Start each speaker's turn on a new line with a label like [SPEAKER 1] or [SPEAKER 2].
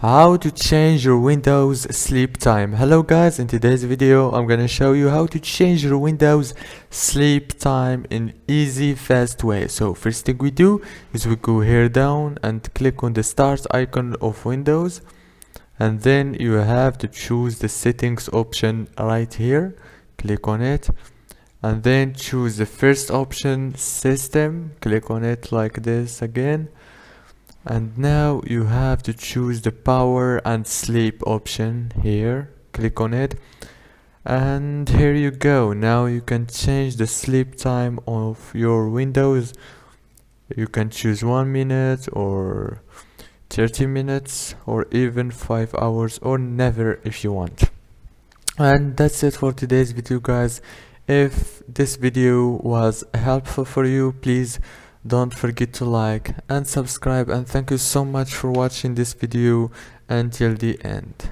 [SPEAKER 1] How to change your Windows sleep time. Hello guys, in today's video I'm gonna show you how to change your Windows sleep time in easy fast way. So first thing we do is we go here down and click on the start icon of Windows, and then you have to choose the settings option right here. Click on it and then choose the first option, system. Click on it like this again. And now you have to choose the power and sleep option here. Click on it and here you go. Now you can change the sleep time of your Windows. You can choose 1 minute or 30 minutes or even 5 hours or never if you want. And that's it for today's video guys. If this video was helpful for you, please don't forget to like and subscribe, and thank you so much for watching this video until the end.